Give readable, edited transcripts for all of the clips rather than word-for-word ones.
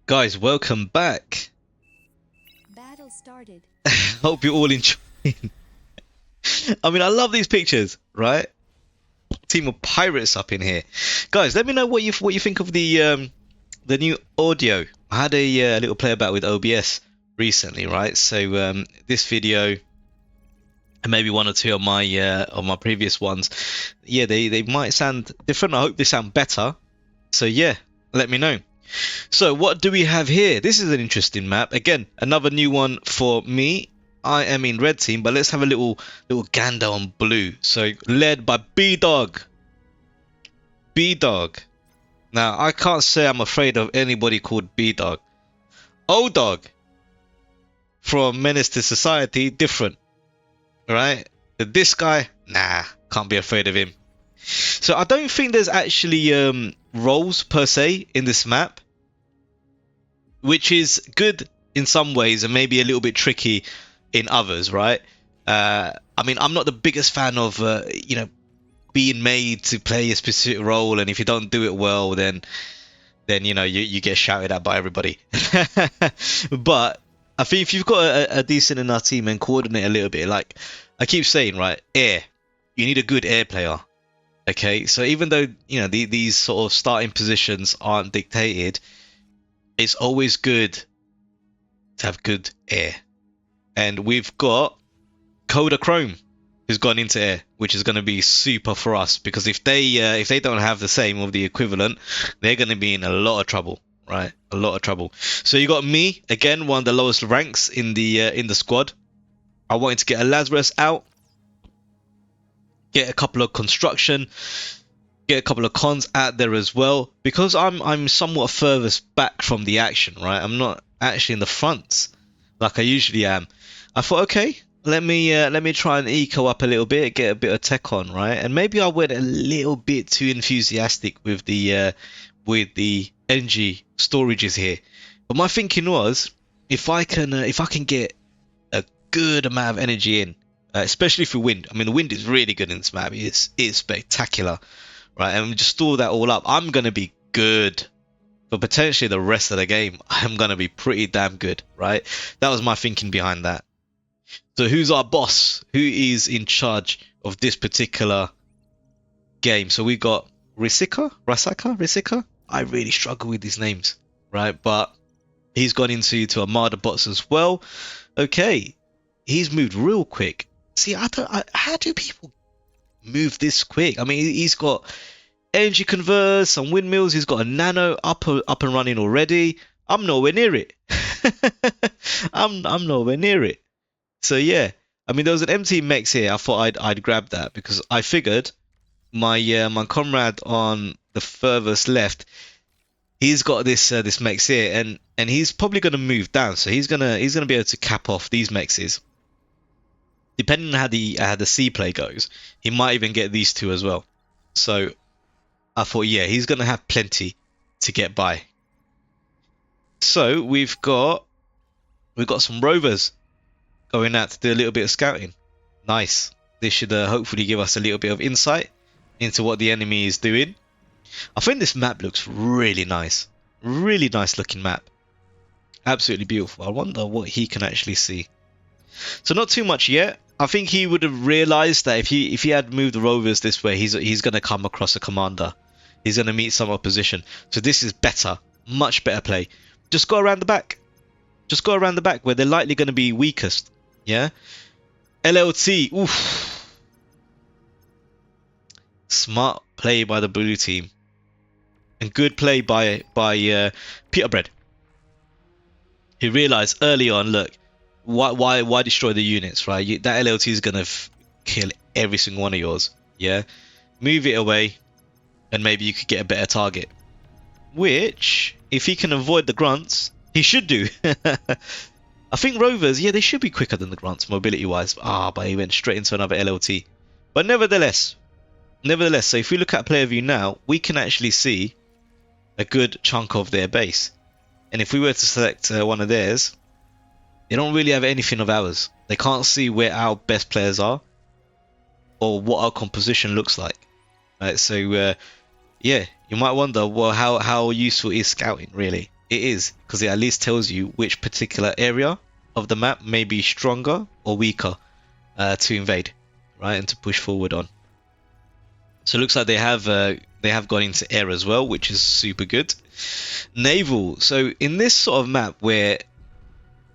Guys, welcome back. Battle started. Hope you're all enjoying. I mean, I love these pictures, right? Team of pirates up in here, guys. Let me know what you think of the new audio. I had a little play about with OBS recently, right? So this video and maybe one or two of my previous ones, yeah, they might sound different. I hope they sound better. So yeah, let me know. So what do we have here? This is an interesting map. Again, another new one for me. I am in red team, but let's have a little gander on blue. So led by B-Dog. B-Dog. Now, I can't say I'm afraid of anybody called B-Dog. O-Dog from Menace to Society, different. Right? This guy, nah, can't be afraid of him. So I don't think there's actually roles per se in this map, which is good in some ways and maybe a little bit tricky in others, right? I mean, I'm not the biggest fan of being made to play a specific role, and if you don't do it well, then you get shouted at by everybody. But I think if you've got a decent enough team and coordinate a little bit, like I keep saying, right, air, you need a good air player. Okay, so even though these sort of starting positions aren't dictated, it's always good to have good air. And we've got Kodachrome who's gone into air, which is going to be super for us, because if they don't have the same or the equivalent, they're going to be in a lot of trouble, right? A lot of trouble. So you got me again, one of the lowest ranks in the squad. I wanted to get a Lazarus out, get a couple of construction, get a couple of cons out there as well, because I'm somewhat furthest back from the action, right? I'm not actually in the front like I usually am. I thought, okay, let me try and eco up a little bit, get a bit of tech on, right? And maybe I went a little bit too enthusiastic with the energy storages here. But my thinking was, if I can get a good amount of energy in, especially for wind. I mean, the wind is really good in this map. It's spectacular, right? And just store that all up, I'm gonna be good. But potentially the rest of the game, I'm gonna be pretty damn good, right? That was my thinking behind that. So who's our boss? Who is in charge of this particular game? So we got Risika. I really struggle with these names, right? But he's gone into Armada bots as well. Okay, he's moved real quick. See, how do people move this quick? I mean, he's got energy converters, some windmills. He's got a nano up and running already. I'm nowhere near it. I'm nowhere near it. So yeah, I mean, there was an empty mechs here. I thought I'd grab that because I figured my comrade on the furthest left, he's got this mechs here, and he's probably gonna move down. So he's gonna be able to cap off these mechs. Depending on how the sea play goes, he might even get these two as well. So I thought, yeah, he's gonna have plenty to get by. So we've got some rovers going out to do a little bit of scouting. Nice. This should hopefully give us a little bit of insight into what the enemy is doing. I think this map looks really nice. Really nice looking map. Absolutely beautiful. I wonder what he can actually see. So not too much yet. I think he would have realized that if he had moved the rovers this way, he's going to come across a commander. He's going to meet some opposition. So this is better. Much better play. Just go around the back. Just go around the back where they're likely going to be weakest. Yeah? LLT. Oof. Smart play by the blue team. And good play by Peterbread. He realized early on, look, why destroy the units, right? That LLT is going to kill every single one of yours. Yeah? Move it away, and maybe you could get a better target. Which, if he can avoid the grunts, he should do. I think rovers, yeah, they should be quicker than the grunts mobility-wise. But he went straight into another LLT. But nevertheless, so if we look at player view now, we can actually see a good chunk of their base. And if we were to select one of theirs, they don't really have anything of ours. They can't see where our best players are or what our composition looks like. Right, so yeah, you might wonder, well, how useful is scouting really? it is, because it at least tells you which particular area of the map may be stronger or weaker to invade, right, and to push forward on. So it looks like they have gone into air as well, which is super good. Naval. So in this sort of map where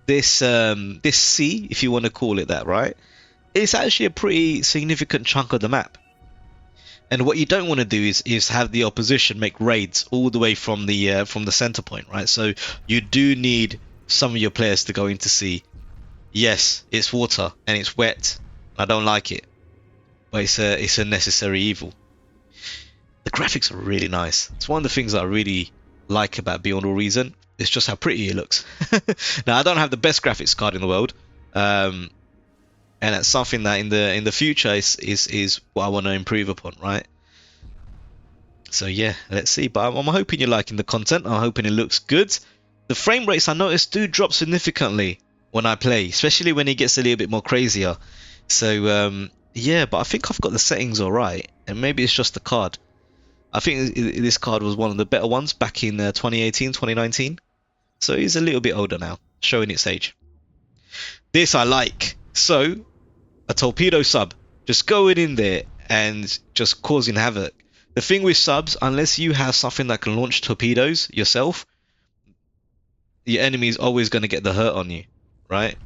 this this sea, if you want to call it that, right, it's actually a pretty significant chunk of the map. And what you don't want to do is have the opposition make raids all the way from the center point, right? So you do need some of your players to go into sea. Yes, it's water and it's wet. I don't like it, but it's a necessary evil. The graphics are really nice. It's one of the things that I really like about Beyond All Reason. It's just how pretty it looks. Now I don't have the best graphics card in the world, and that's something that in the future is what I want to improve upon, right? So yeah, let's see. But I'm hoping you're liking the content. I'm hoping it looks good. The frame rates I noticed do drop significantly when I play, especially when it gets a little bit more crazier. So yeah, but I think I've got the settings all right, and maybe it's just the card. I think this card was one of the better ones back in 2018, 2019. So it's a little bit older now, showing its age. This I like. So, a torpedo sub. Just going in there and just causing havoc. The thing with subs, unless you have something that can launch torpedoes yourself, your enemy is always going to get the hurt on you, right?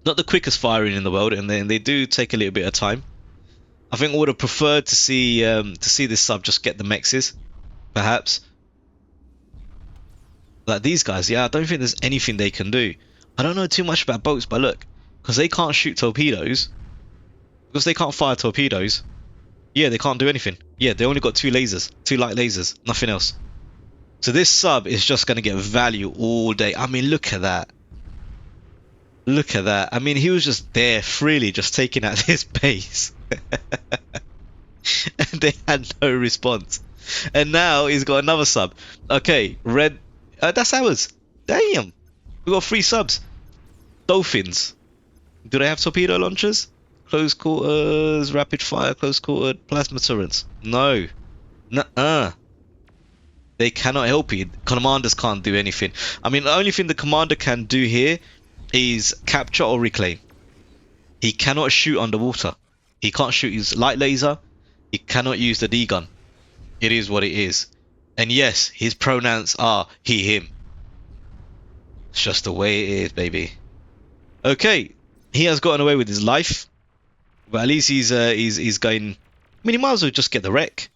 Not the quickest firing in the world, and then they do take a little bit of time. I think I would have preferred to see this sub just get the mexes, perhaps. Like these guys, yeah, I don't think there's anything they can do. I don't know too much about boats, but look, because they can't shoot torpedoes, because they can't fire torpedoes, yeah, they can't do anything. Yeah, they only got two lasers, two light lasers, nothing else. So this sub is just going to get value all day. I mean, look at that. Look at that. I mean, he was just there freely, just taking out his base. And they had no response. And now he's got another sub. Okay, red. That's ours. Damn. We got 3 subs. Dolphins. Do they have torpedo launchers? Close quarters, rapid fire, close quarter, plasma turrets. No. Nuh-uh. They cannot help you. Commanders can't do anything. I mean, the only thing the commander can do here is capture or reclaim. He cannot shoot underwater. He can't shoot his light laser. He cannot use the D-gun. It is what it is. And yes, his pronouns are he, him. It's just the way it is, baby. Okay, he has gotten away with his life, but at least he's going. I mean, he might as well just get the wreck.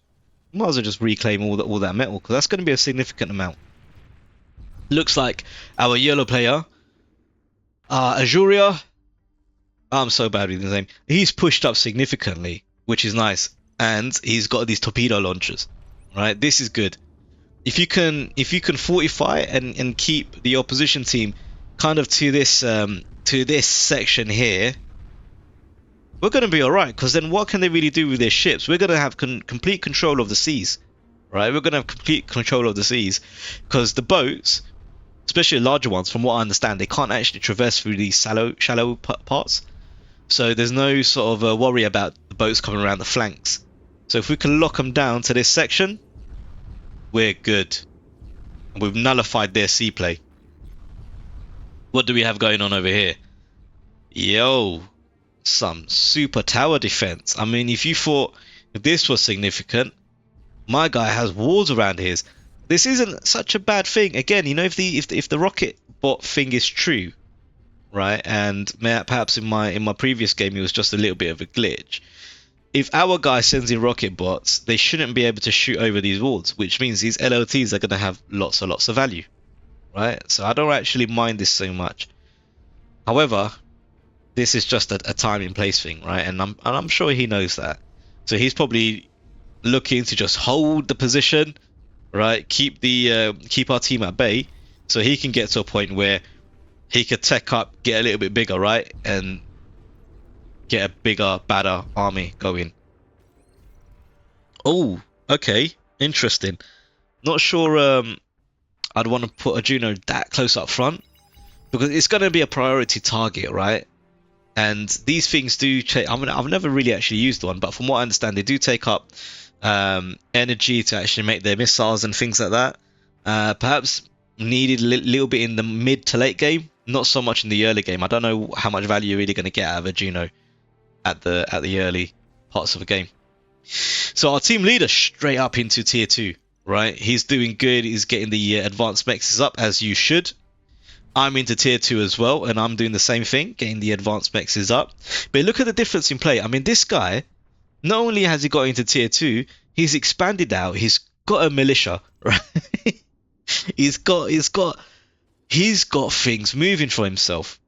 He might as well just reclaim all that metal, because that's going to be a significant amount. Looks like our yellow player, Azuria. I'm so bad with his name. He's pushed up significantly, which is nice, and he's got these torpedo launchers. Right, this is good. If you can fortify and keep the opposition team kind of to this section here, we're going to be all right. Because then what can they really do with their ships? We're going to have complete control of the seas, right? We're going to have complete control of the seas, because the boats, especially larger ones, from what I understand, they can't actually traverse through these shallow parts. So there's no sort of worry about the boats coming around the flanks. So if we can lock them down to this section, we're good. And we've nullified their sea play. What do we have going on over here? Yo, some super tower defense. I mean, if you thought this was significant, my guy has walls around his. This isn't such a bad thing. Again, you know, if the rocket bot thing is true, right? And perhaps in my previous game it was just a little bit of a glitch. If our guy sends in rocket bots, they shouldn't be able to shoot over these walls, which means these LLTs are going to have lots and lots of value, right? So I don't actually mind this so much. However, this is just a time and place thing, right? And I'm sure he knows that. So he's probably looking to just hold the position, right? Keep our team at bay, so he can get to a point where he could tech up, get a little bit bigger, right? And get a bigger, badder army going. Oh, okay, interesting. Not sure I'd want to put a Juno that close up front, because it's going to be a priority target, right? And these things do take. I mean, I've never really actually used one, but from what I understand, they do take up energy to actually make their missiles and things like that. Perhaps needed a little bit in the mid to late game, not so much in the early game. I don't know how much value you're really going to get out of a Juno at the early parts of the game. So our team leader straight up into tier 2, right? He's doing good. He's getting the advanced mexes up, as you should. I'm into tier 2 as well, and I'm doing the same thing, getting the advanced mexes up. But look at the difference in play. I mean, this guy, not only has he got into tier 2, he's expanded out. He's got a militia, right? he's got things moving for himself,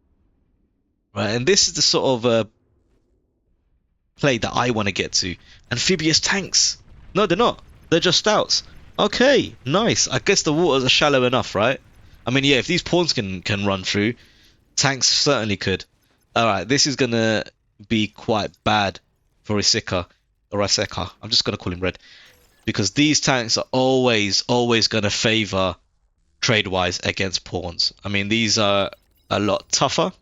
right? And this is the sort of play that I want to get to. Amphibious tanks. No, they're not. They're just stouts. Okay, nice. I guess the waters are shallow enough, right? I mean, yeah, if these pawns can run through, tanks certainly could. Alright, this is going to be quite bad for Iseka. Or Iseka. I'm just going to call him Red. Because these tanks are always going to favour trade-wise against pawns. I mean, these are a lot tougher.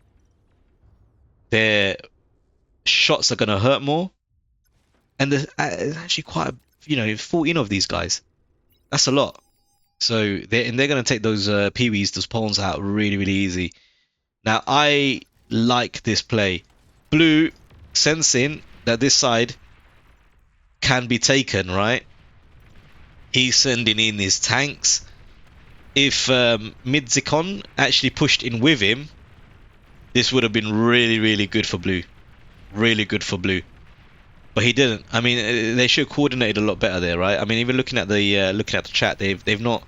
Their shots are going to hurt more. And there's actually quite, 14 of these guys. That's a lot. So they're going to take those peewees, those pawns out really, really easy. Now, I like this play. Blue, sensing that this side can be taken, right? He's sending in his tanks. If Midzikon actually pushed in with him, this would have been really, really good for Blue. Really good for Blue. But he didn't. I mean, they should have coordinated a lot better there, right? I mean, even looking at the chat, they've not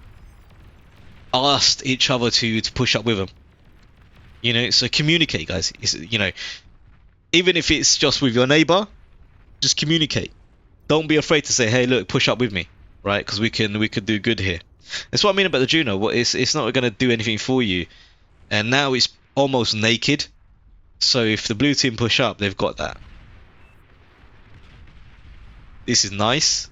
asked each other to push up with them. So communicate, guys. Even if it's just with your neighbor, just communicate. Don't be afraid to say, hey, look, push up with me, right? Because we could do good here. That's what I mean about the Juno. It's not going to do anything for you, and now it's almost naked. So if the blue team push up, they've got that. This is nice.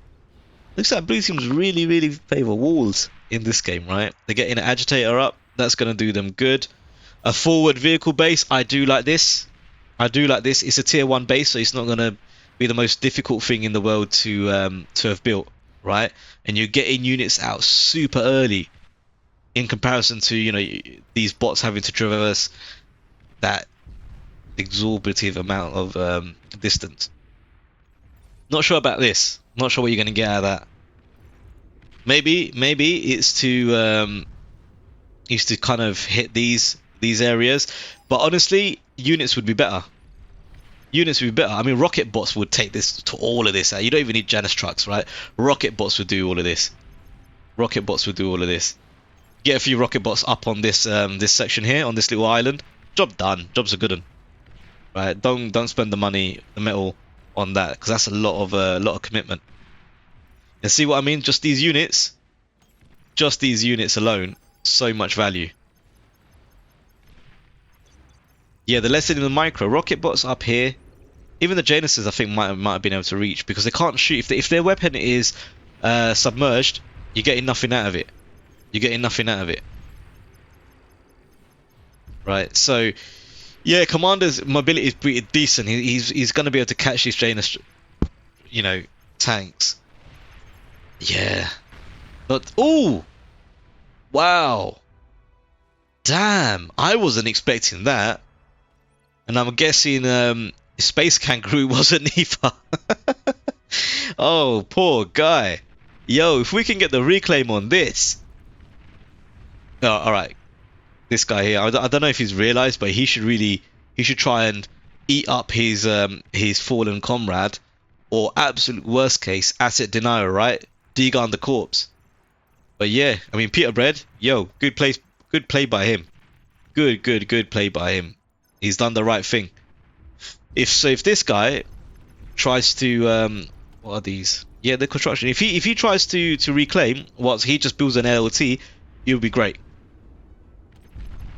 Looks like blue teams really, really favour walls in this game, right? They're getting an agitator up. That's going to do them good. A forward vehicle base. I do like this. It's a tier 1 base, so it's not going to be the most difficult thing in the world to have built, right? And you're getting units out super early in comparison to, these bots having to traverse that exorbitant amount of distance. Not sure about this. Not sure what you're going to get out of that. Maybe it's to kind of hit these areas, but honestly, units would be better. I mean, rocket bots would take this to all of this. You don't even need Janus trucks, right? Rocket bots would do all of this. Get a few rocket bots up on this this section here, on this little island. Job done. Job's a good one, right? Don't spend the metal on that, because that's a lot of commitment. And see what I mean? Just these units alone, so much value. Yeah, the lesson in the micro rocket bots up here. Even the Januses, I think, might have been able to reach, because they can't shoot. If their weapon is submerged, you're getting nothing out of it. Right. So, yeah, Commander's mobility is pretty decent. He's going to be able to catch these Janus, tanks. Yeah. But oh, wow. Damn, I wasn't expecting that. And I'm guessing Space Kangaroo wasn't either. Oh, poor guy. Yo, if we can get the reclaim on this. Oh, alright. This guy here, I don't know if he's realised, but he should try and eat up his fallen comrade, or absolute worst case, asset denial, right? Degun the corpse. But yeah, I mean, Peter Bread, yo, good play by him. Good play by him. He's done the right thing. If this guy tries to what are these? Yeah, the construction. If he tries to reclaim, he just builds an LLT, it would be great.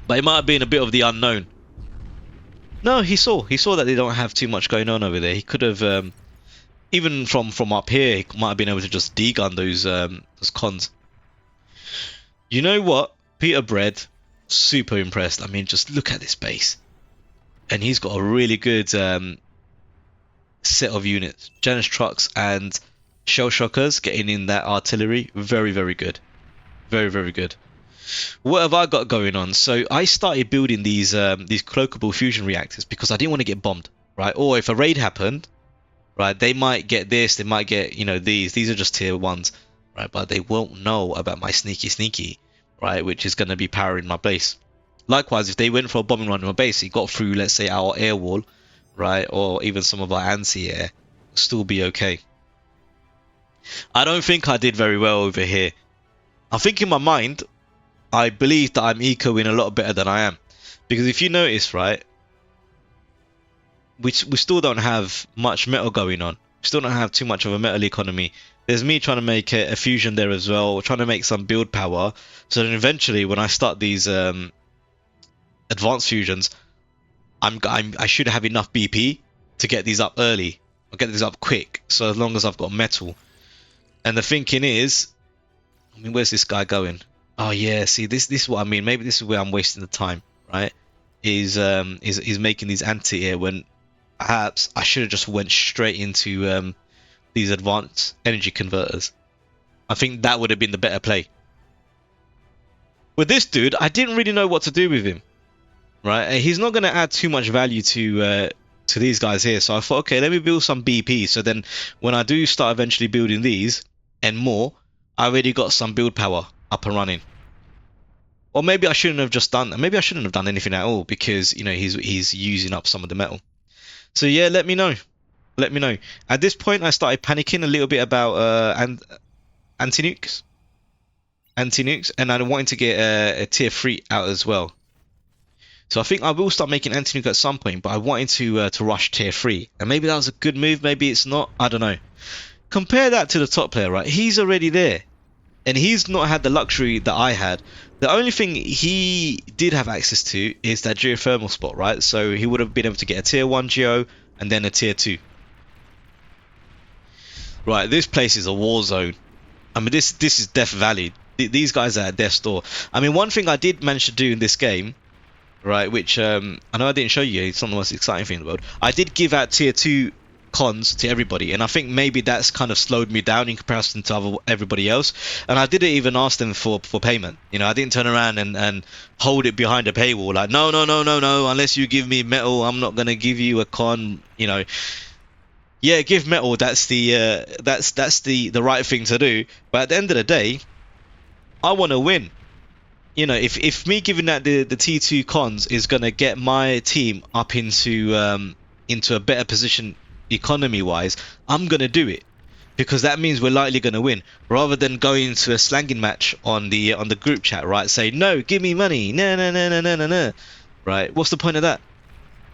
But it might have been a bit of the unknown. No, he saw that they don't have too much going on over there. He could have even from up here, he might have been able to just degun those cons. You know what? Peter Bread, super impressed. I mean, just look at this base. And he's got a really good set of units. Janus trucks and shell shockers getting in that artillery. Very, very good. Very, very good. What have I got going on? So I started building these cloakable fusion reactors because I didn't want to get bombed, right? Or if a raid happened, right, they might get this, they might get, you know, these are just tier ones, right? But they won't know about my sneaky, right, which is going to be powering my base. Likewise, if they went for a bombing run on my base, it got through, let's say, our air wall, right, or even some of our anti-air, still be okay. I don't think I did very well over here. I think in my mind, I believe that I'm ecoing a lot better than I am. Because if you notice, right, we still don't have much metal going on. We still don't have too much of a metal economy. There's me trying to make a fusion there as well, trying to make some build power. So then eventually, when I start these advanced fusions, I should have enough BP to get these up early. I'll get these up quick. So as long as I've got metal. And the thinking is, I mean, where's this guy going? Oh yeah, see, this is what I mean. Maybe this is where I'm wasting the time, right? Is making these anti-air when perhaps I should have just went straight into these advanced energy converters. I think that would have been the better play. With this dude, I didn't really know what to do with him, right? He's not going to add too much value to these guys here. So I thought, okay, let me build some BP. So then when I do start eventually building these and more, I already got some build power up and running. Or maybe I shouldn't have just done that. Maybe I shouldn't have done anything at all because, you know, he's using up some of the metal. So yeah, let me know. Let me know. At this point, I started panicking a little bit about anti-nukes, and I wanted to get a tier 3 out as well. So I think I will start making anti-nuke at some point, but I wanted to rush tier 3, and maybe that was a good move. Maybe it's not. I don't know. Compare that to the top player, right? He's already there, and he's not had the luxury that I had. The only thing he did have access to is that geothermal spot, right? So he would have been able to get a tier 1 geo and then a tier 2. Right, this place is a war zone. I mean, this is Death Valley. These guys are at death's door. I mean, one thing I did manage to do in this game, right, which I know I didn't show you, it's not the most exciting thing in the world. I did give out tier 2 cons to everybody, and I think maybe that's kind of slowed me down in comparison to everybody else. And I didn't even ask them for payment. You know, I didn't turn around and hold it behind a paywall like no, unless you give me metal, I'm not gonna give you a con. You know, yeah, give metal, that's the right thing to do. But at the end of the day, I want to win. You know, if me giving that the T2 cons is gonna get my team up into a better position economy wise, I'm gonna do it, because that means we're likely gonna win, rather than going to a slanging match on the group chat, right? Say no, give me money, no, right? What's the point of that?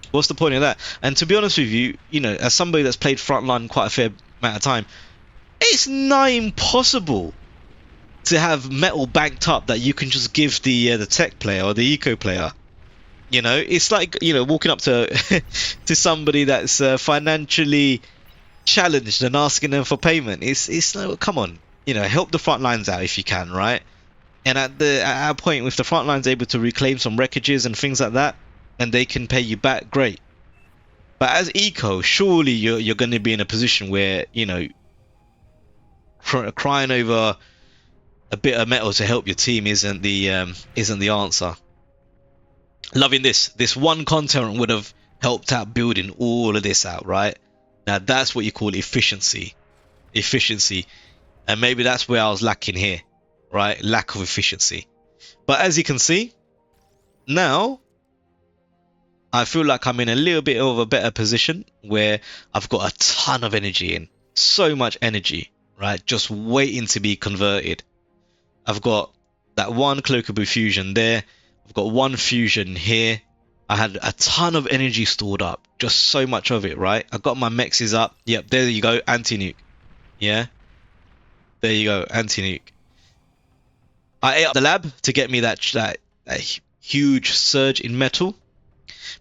What's the point of that? And to be honest with you, you know, as somebody that's played frontline quite a fair amount of time, it's nigh impossible to have metal banked up that you can just give the tech player or the eco player. You know, it's like, you know, walking up to to somebody that's financially challenged and asking them for payment. It's like, come on, you know, help the front lines out if you can, right? And at our point, if the front line's able to reclaim some wreckages and things like that, and they can pay you back, great. But as eco, surely you're going to be in a position where, you know, crying over a bit of metal to help your team isn't the answer. Loving this one content would have helped out building all of this out, right? Now that's what you call efficiency, and maybe that's where I was lacking here, right? Lack of efficiency. But as you can see, now I feel like I'm in a little bit of a better position where I've got a ton of energy in, so much energy, right? Just waiting to be converted. I've got that one cloakable fusion there. I've got one fusion here. I had a ton of energy stored up, just so much of it, right? I got my mexes up. Yep, there you go, anti-nuke. Yeah, there you go, anti-nuke. I ate up the lab to get me that huge surge in metal.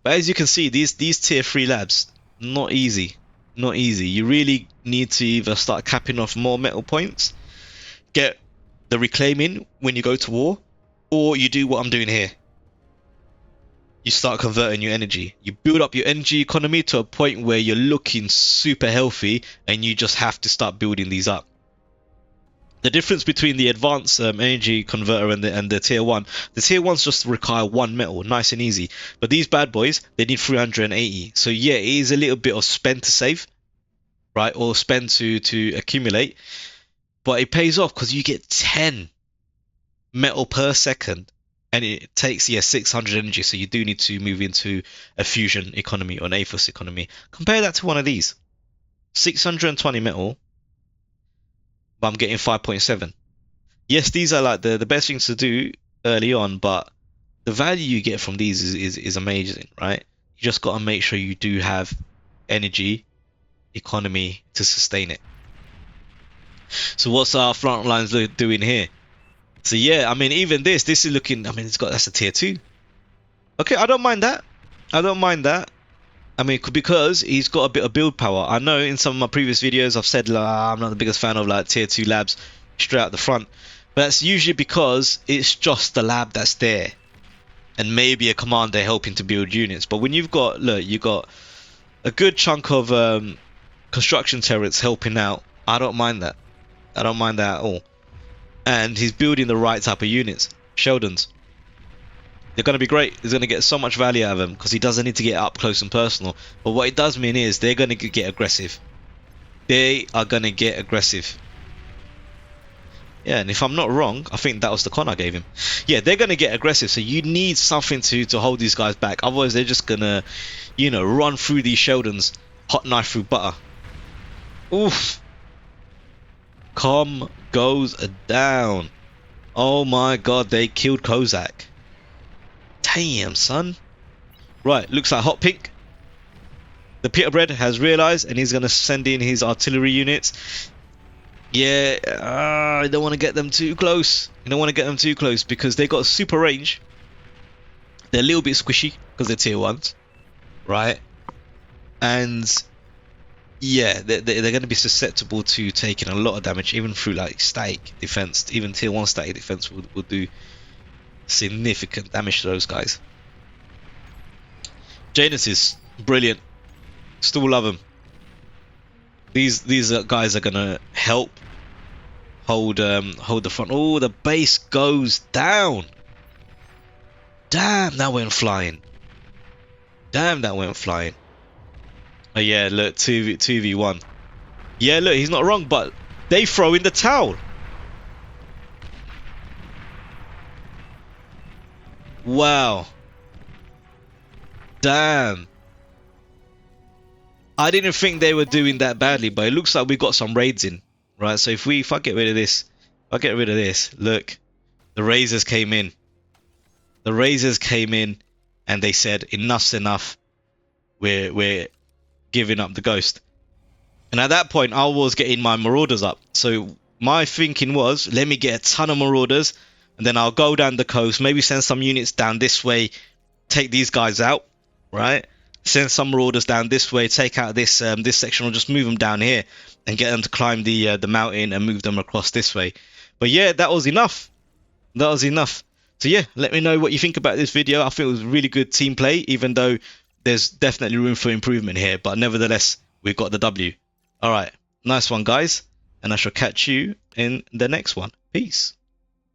But as you can see, these tier 3 labs, not easy. You really need to either start capping off more metal points, get the reclaiming when you go to war, or you do what I'm doing here. You start converting your energy. You build up your energy economy to a point where you're looking super healthy, and you just have to start building these up. The difference between the advanced energy converter and the tier 1, the tier 1s just require 1 metal, nice and easy. But these bad boys, they need 380. So yeah, it is a little bit of spend to save, right? Or spend to accumulate. But it pays off because you get 10 metal per second. And it takes, 600 energy. So you do need to move into a fusion economy or an Aethos economy. Compare that to one of these. 620 metal. But I'm getting 5.7. Yes, these are like the best things to do early on, but the value you get from these is amazing, right? You just got to make sure you do have energy economy to sustain it. So what's our front lines doing here? So yeah, I mean, even this is looking, I mean, that's a tier 2. Okay, I don't mind that. I don't mind that. I mean, because he's got a bit of build power. I know in some of my previous videos I've said I'm not the biggest fan of like tier 2 labs straight out the front. But that's usually because it's just the lab that's there. And maybe a commander helping to build units. But when you've got, look, you've got a good chunk of construction turrets helping out, I don't mind that. I don't mind that at all. And he's building the right type of units. Sheldons. They're going to be great. He's going to get so much value out of them because he doesn't need to get up close and personal. But what it does mean is they're going to get aggressive. They are going to get aggressive. Yeah, and if I'm not wrong, I think that was the con I gave him. Yeah, they're going to get aggressive. So you need something to hold these guys back. Otherwise, they're just going to, run through these Sheldons. Hot knife through butter. Oof. Com goes down. Oh my god, they killed Kozak. Damn, son. Right, looks like Hot Pink. The Peter Bread has realized and he's going to send in his artillery units. Yeah, I don't want to get them too close. You don't want to get them too close because they got super range. They're a little bit squishy because they're tier 1s. Right? And yeah, they're going to be susceptible to taking a lot of damage, even through like static defense. Even tier 1 static defense will do significant damage to those guys. Janus is brilliant. Still love him. These guys are gonna help hold the front. Oh, the base goes down. Damn, that went flying. Damn, that went flying. Oh yeah, look, 2v1. Yeah, look, he's not wrong, but they throw in the towel. Wow. Damn. I didn't think they were doing that badly, but it looks like we got some raids in, right? So if I get rid of this, look, the Razors came in. The Razors came in and they said, enough's enough. We're giving up the Ghost. And at that point, I was getting my Marauders up. So my thinking was, let me get a ton of Marauders, and then I'll go down the coast, maybe send some units down this way, take these guys out, right? Send some Marauders down this way, take out this section, or just move them down here and get them to climb the mountain and move them across this way. But yeah, that was enough. That was enough. So yeah, let me know what you think about this video. I think it was really good team play, even though there's definitely room for improvement here. But nevertheless, we've got the W. All right, nice one, guys. And I shall catch you in the next one. Peace.